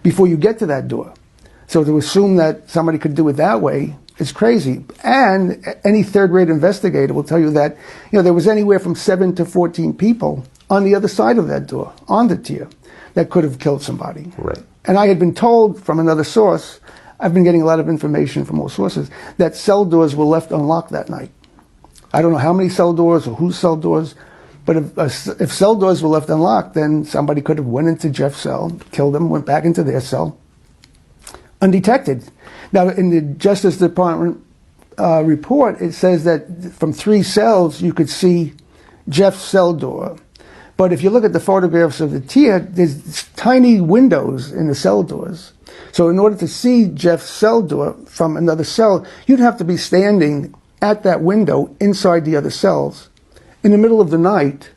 before you get to that door. So to assume that somebody could do it that way is crazy. And any third-rate investigator will tell you that, there was anywhere from 7 to 14 people on the other side of that door, on the tier, that could have killed somebody. Right. And I had been told from another source, I've been getting a lot of information from all sources, that cell doors were left unlocked that night. I don't know how many cell doors or whose cell doors, but if cell doors were left unlocked, then somebody could have went into Jeff's cell, killed him, went back into their cell, undetected. Now, in the Justice Department report, it says that from 3 cells, you could see Jeff's cell door. But if you look at the photographs of the tier, there's tiny windows in the cell doors. So in order to see Jeff's cell door from another cell, you'd have to be standing at that window inside the other cells in the middle of the night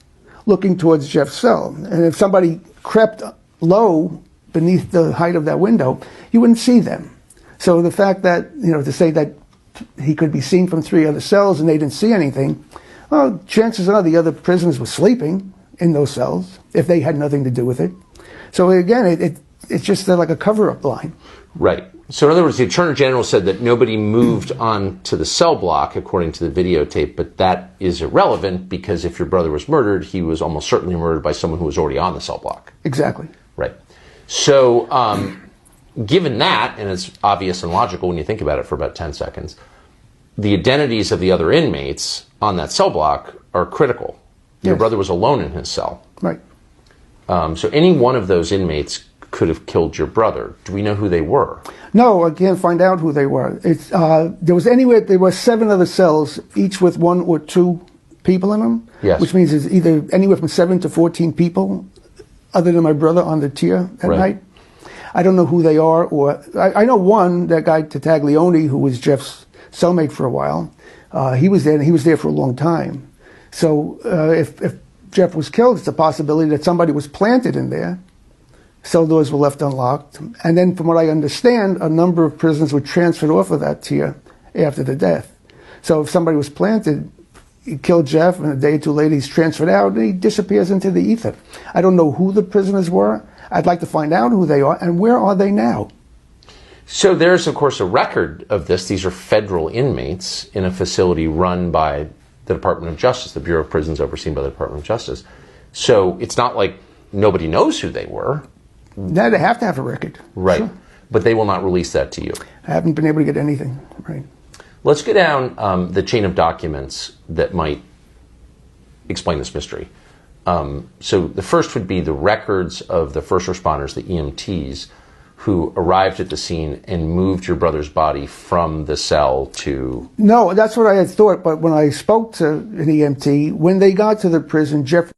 looking towards Jeff's cell. And if somebody crept low beneath the height of that window, you wouldn't see them. So the fact that, to say that he could be seen from 3 other cells and they didn't see anything, well, chances are the other prisoners were sleeping in those cells if they had nothing to do with it. So again, it's just like a cover-up line. Right. So in other words, the Attorney General said that nobody moved on to the cell block, according to the videotape, but that is irrelevant because if your brother was murdered, he was almost certainly murdered by someone who was already on the cell block. Exactly. Right. So given that, and it's obvious and logical when you think about it for about 10 seconds, the identities of the other inmates on that cell block are critical. Your brother was alone in his cell. Right. So any one of those inmates could have killed your brother. Do we know who they were? No, I can't find out who they were. There were 7 other cells, each with 1 or 2 people in them. Yes. Which means it's either anywhere from 7 to 14 people, other than my brother on the tier that night. I don't know who they are, or I know one, that guy Tattaglione, who was Jeff's cellmate for a while. He was there, and he was there for a long time. So if Jeff was killed, it's a possibility that somebody was planted in there. Cell doors were left unlocked. And then from what I understand, a number of prisoners were transferred off of that tier after the death. So if somebody was planted, he killed Jeff, and a day or 2 later he's transferred out, and he disappears into the ether. I don't know who the prisoners were. I'd like to find out who they are, and where are they now? So there's, of course, a record of this. These are federal inmates in a facility run by the Department of Justice, the Bureau of Prisons overseen by the Department of Justice. So it's not like nobody knows who they were. No, they have to have a record. Right. Sure. But they will not release that to you. I haven't been able to get anything. Right. Let's go down the chain of documents that might explain this mystery. So the first would be the records of the first responders, the EMTs, who arrived at the scene and moved your brother's body from the cell to... No, that's what I had thought, but when I spoke to an EMT, when they got to the prison, Jeff